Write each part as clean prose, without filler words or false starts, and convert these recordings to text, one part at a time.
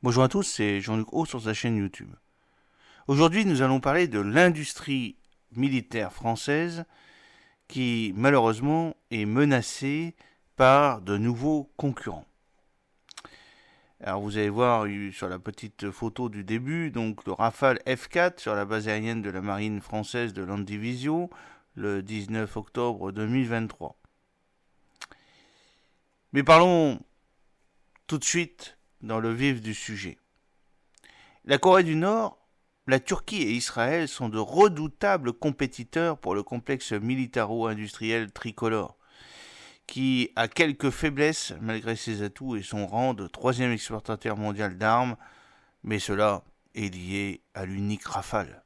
Bonjour à tous, c'est Jean-Luc Haut sur sa chaîne YouTube. Aujourd'hui, nous allons parler de l'industrie militaire française qui, malheureusement, est menacée par de nouveaux concurrents. Alors, vous allez voir sur la petite photo du début, donc le Rafale F4 sur la base aérienne de la marine française de Landivisiau le 19 octobre 2023. Mais parlons tout de suite dans le vif du sujet. La Corée du Nord, la Turquie et Israël sont de redoutables compétiteurs pour le complexe militaro-industriel tricolore, qui a quelques faiblesses malgré ses atouts et son rang de troisième exportateur mondial d'armes, mais cela est lié à l'unique Rafale.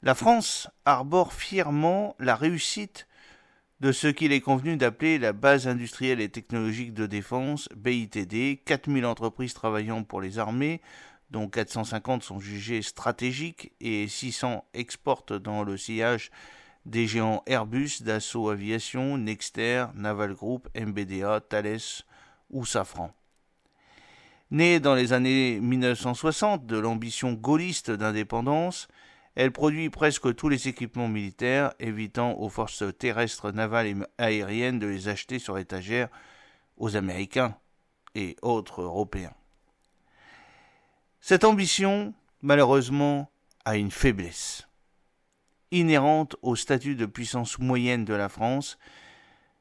La France arbore fièrement la réussite de ce qu'il est convenu d'appeler la base industrielle et technologique de défense, BITD, 4000 entreprises travaillant pour les armées, dont 450 sont jugées stratégiques et 600 exportent dans le sillage des géants Airbus, Dassault Aviation, Nexter, Naval Group, MBDA, Thales ou Safran. Née dans les années 1960 de l'ambition gaulliste d'indépendance, elle produit presque tous les équipements militaires, évitant aux forces terrestres, navales et aériennes de les acheter sur étagère aux Américains et autres Européens. Cette ambition, malheureusement, a une faiblesse. Inhérente au statut de puissance moyenne de la France,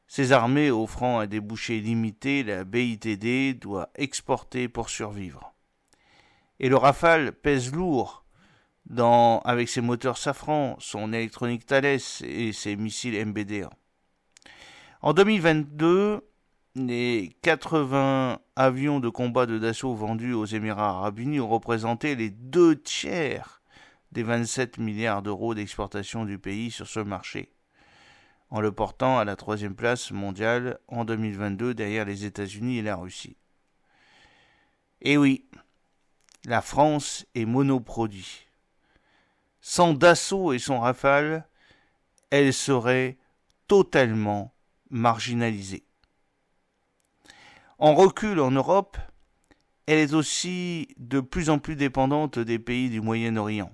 ses armées offrant un débouché limité, la BITD doit exporter pour survivre. Et le Rafale pèse lourd avec ses moteurs Safran, son électronique Thales et ses missiles MBDA. En 2022, les 80 avions de combat de Dassault vendus aux Émirats arabes unis ont représenté les 2/3 des 27 milliards d'euros d'exportation du pays sur ce marché, en le portant à la 3e place mondiale en 2022 derrière les États-Unis et la Russie. Et oui, la France est monoproduit. Sans Dassault et son Rafale, elle serait totalement marginalisée. En recul en Europe, elle est aussi de plus en plus dépendante des pays du Moyen-Orient.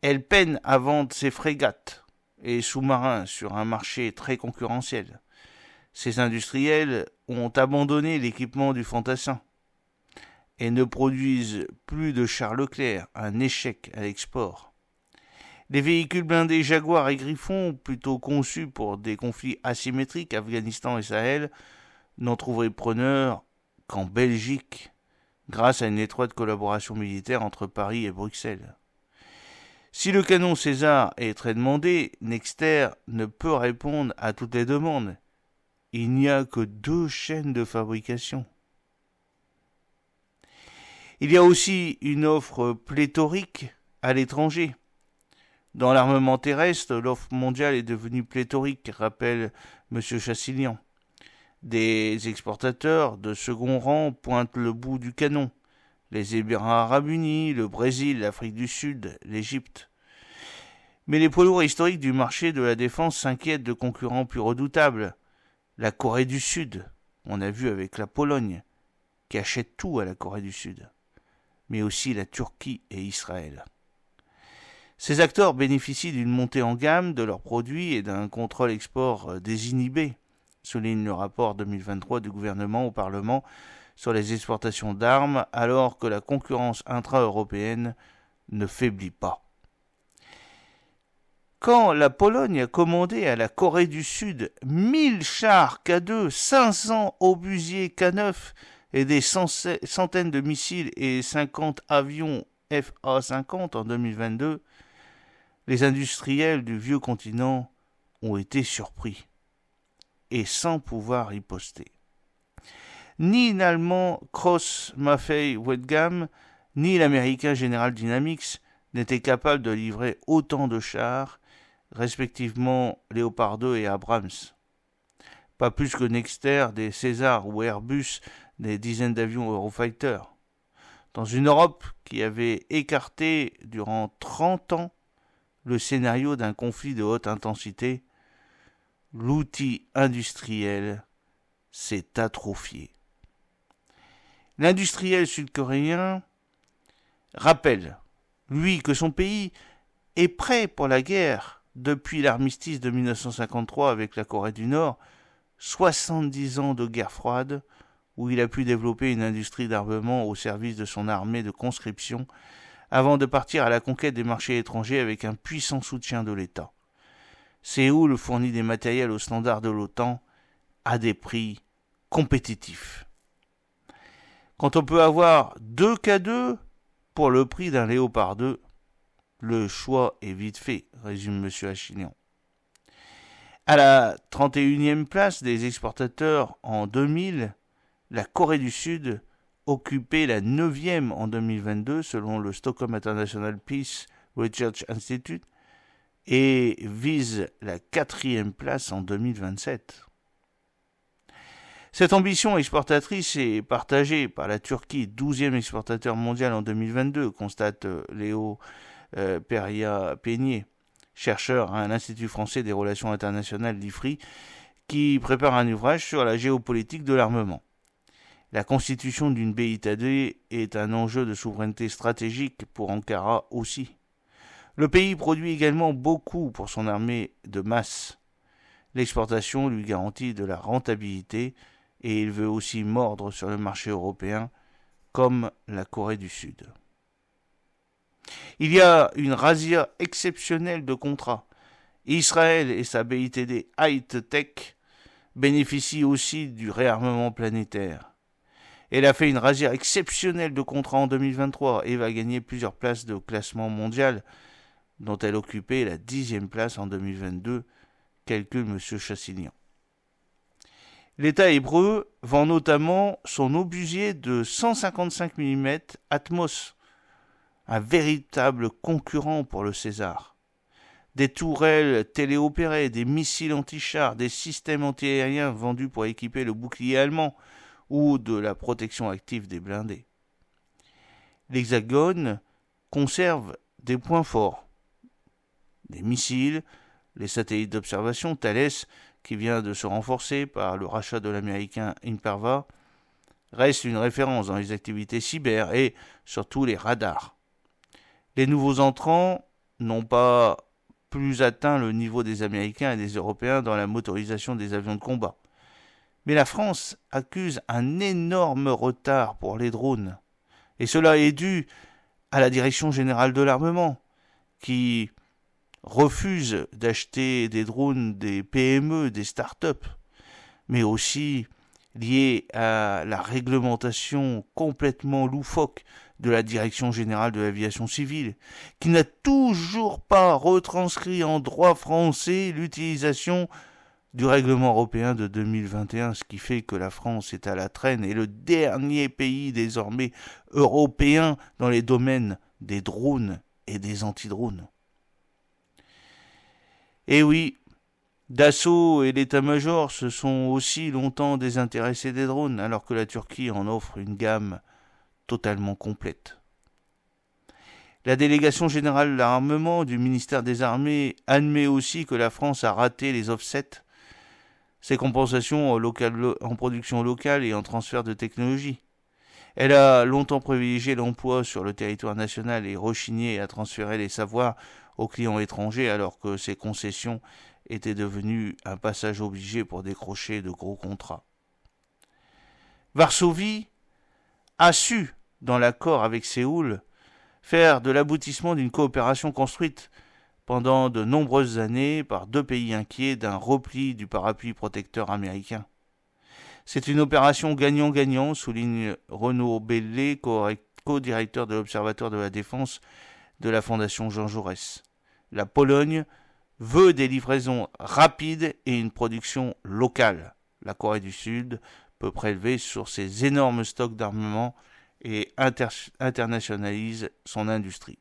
Elle peine à vendre ses frégates et sous-marins sur un marché très concurrentiel. Ses industriels ont abandonné l'équipement du fantassin et ne produisent plus de chars Leclerc, un échec à l'export. Les véhicules blindés Jaguar et Griffon, plutôt conçus pour des conflits asymétriques, Afghanistan et Sahel, n'ont trouvé preneur qu'en Belgique, grâce à une étroite collaboration militaire entre Paris et Bruxelles. Si le canon César est très demandé, Nexter ne peut répondre à toutes les demandes. Il n'y a que 2 chaînes de fabrication. Il y a aussi une offre pléthorique à l'étranger. Dans l'armement terrestre, l'offre mondiale est devenue pléthorique, rappelle M. Chassilian. Des exportateurs de second rang pointent le bout du canon. Les Émirats arabes unis, le Brésil, l'Afrique du Sud, l'Égypte. Mais les poids lourds historiques du marché de la défense s'inquiètent de concurrents plus redoutables. La Corée du Sud, on a vu avec la Pologne, qui achète tout à la Corée du Sud, mais aussi la Turquie et Israël. Ces acteurs bénéficient d'une montée en gamme de leurs produits et d'un contrôle export désinhibé, souligne le rapport 2023 du gouvernement au Parlement sur les exportations d'armes, alors que la concurrence intra-européenne ne faiblit pas. Quand la Pologne a commandé à la Corée du Sud 1000 chars K2, 500 obusiers K9 et des centaines de missiles et 50 avions FA-50 en 2022, les industriels du vieux continent ont été surpris et sans pouvoir riposter. Ni l'allemand Krauss-Maffei-Wegmann, ni l'américain General Dynamics n'étaient capables de livrer autant de chars, respectivement Léopard 2 et Abrams. Pas plus que Nexter, des César ou Airbus, des dizaines d'avions Eurofighter. Dans une Europe qui avait écarté durant 30 ans le scénario d'un conflit de haute intensité, l'outil industriel s'est atrophié. L'industriel sud-coréen rappelle, lui, que son pays est prêt pour la guerre depuis l'armistice de 1953 avec la Corée du Nord, 70 ans de guerre froide, où il a pu développer une industrie d'armement au service de son armée de conscription, avant de partir à la conquête des marchés étrangers avec un puissant soutien de l'État. Séoul fournit des matériels aux standards de l'OTAN à des prix compétitifs. Quand on peut avoir 2 K2 pour le prix d'un Léopard 2, le choix est vite fait, résume M. Achillon. À la 31e place des exportateurs en 2000, la Corée du Sud occupait la 9e en 2022 selon le Stockholm International Peace Research Institute et vise la 4e place en 2027. Cette ambition exportatrice est partagée par la Turquie, 12e exportateur mondial en 2022, constate Léo Peria-Peigné, chercheur à l'Institut français des relations internationales d'IFRI, qui prépare un ouvrage sur la géopolitique de l'armement. La constitution d'une BITD est un enjeu de souveraineté stratégique pour Ankara aussi. Le pays produit également beaucoup pour son armée de masse. L'exportation lui garantit de la rentabilité et il veut aussi mordre sur le marché européen comme la Corée du Sud. Il y a une razzia exceptionnelle de contrats. Israël et sa BITD High Tech bénéficient aussi du réarmement planétaire. Elle a fait une razzia exceptionnelle de contrats en 2023 et va gagner plusieurs places de classement mondial, dont elle occupait la 10e place en 2022, calcule M. Chassilian. L'État hébreu vend notamment son obusier de 155 mm Atmos, un véritable concurrent pour le César. Des tourelles téléopérées, des missiles anti-chars, des systèmes antiaériens vendus pour équiper le bouclier allemand ou de la protection active des blindés. L'Hexagone conserve des points forts. Les missiles, les satellites d'observation, Thales, qui vient de se renforcer par le rachat de l'américain Imperva, reste une référence dans les activités cyber et surtout les radars. Les nouveaux entrants n'ont pas plus atteint le niveau des Américains et des Européens dans la motorisation des avions de combat. Mais la France accuse un énorme retard pour les drones. Et cela est dû à la Direction générale de l'armement, qui refuse d'acheter des drones des PME, des start-up, mais aussi lié à la réglementation complètement loufoque de la Direction générale de l'aviation civile, qui n'a toujours pas retranscrit en droit français l'utilisation du règlement européen de 2021, ce qui fait que la France est à la traîne et le dernier pays désormais européen dans les domaines des drones et des antidrones. Et oui, Dassault et l'état-major se sont aussi longtemps désintéressés des drones, alors que la Turquie en offre une gamme totalement complète. La délégation générale de l'armement du ministère des Armées admet aussi que la France a raté les offsets, ses compensations en production locale et en transfert de technologie. Elle a longtemps privilégié l'emploi sur le territoire national et rechigné à transférer les savoirs aux clients étrangers alors que ces concessions étaient devenues un passage obligé pour décrocher de gros contrats. Varsovie a su, dans l'accord avec Séoul, faire de l'aboutissement d'une coopération construite pendant de nombreuses années par deux pays inquiets d'un repli du parapluie protecteur américain. C'est une opération gagnant-gagnant, souligne Renaud Bellet, co-directeur de l'Observatoire de la Défense de la Fondation Jean Jaurès. La Pologne veut des livraisons rapides et une production locale. La Corée du Sud peut prélever sur ses énormes stocks d'armement et internationalise son industrie.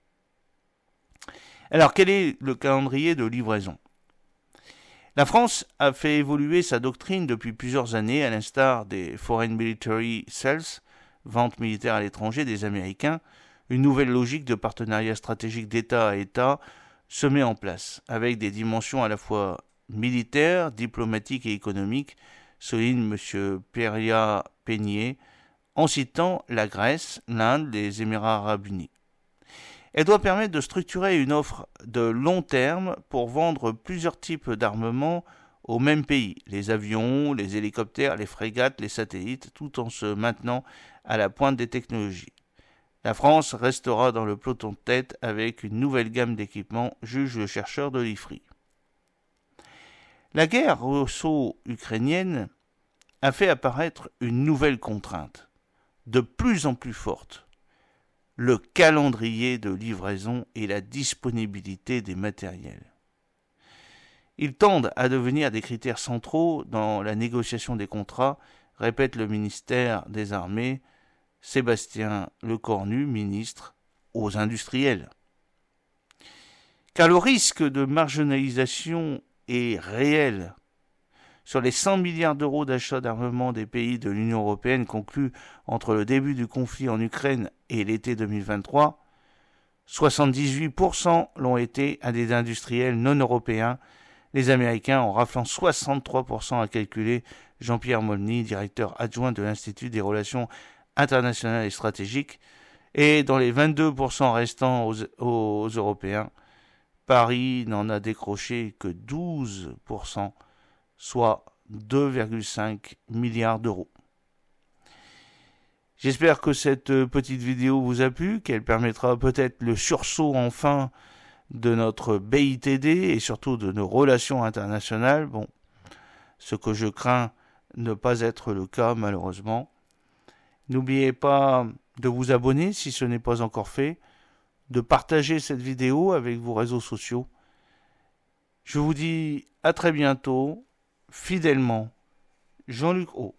Alors, quel est le calendrier de livraison ? La France a fait évoluer sa doctrine depuis plusieurs années, à l'instar des Foreign Military Sales, ventes militaires à l'étranger des Américains. Une nouvelle logique de partenariat stratégique d'État à État se met en place, avec des dimensions à la fois militaires, diplomatiques et économiques, souligne M. Peria-Peigné, en citant la Grèce, l'Inde, les Émirats arabes unis. Elle doit permettre de structurer une offre de long terme pour vendre plusieurs types d'armements aux mêmes pays, les avions, les hélicoptères, les frégates, les satellites, tout en se maintenant à la pointe des technologies. La France restera dans le peloton de tête avec une nouvelle gamme d'équipements, juge le chercheur de l'IFRI. La guerre russo-ukrainienne a fait apparaître une nouvelle contrainte, de plus en plus forte, le calendrier de livraison et la disponibilité des matériels. Ils tendent à devenir des critères centraux dans la négociation des contrats, répète le ministère des Armées, Sébastien Lecornu, ministre aux industriels. Car le risque de marginalisation est réel. Sur les 100 milliards d'euros d'achats d'armement des pays de l'Union européenne conclus entre le début du conflit en Ukraine et l'été 2023, 78% l'ont été à des industriels non européens, les Américains en raflant 63%, a calculé Jean-Pierre Molny, directeur adjoint de l'Institut des relations internationales et stratégiques, et dans les 22% restants aux Européens, Paris n'en a décroché que 12%, soit 2,5 milliards d'euros. J'espère que cette petite vidéo vous a plu, qu'elle permettra peut-être le sursaut enfin de notre BITD et surtout de nos relations internationales. Bon, ce que je crains ne pas être le cas malheureusement. N'oubliez pas de vous abonner si ce n'est pas encore fait, de partager cette vidéo avec vos réseaux sociaux. Je vous dis à très bientôt, fidèlement, Jean-Luc O.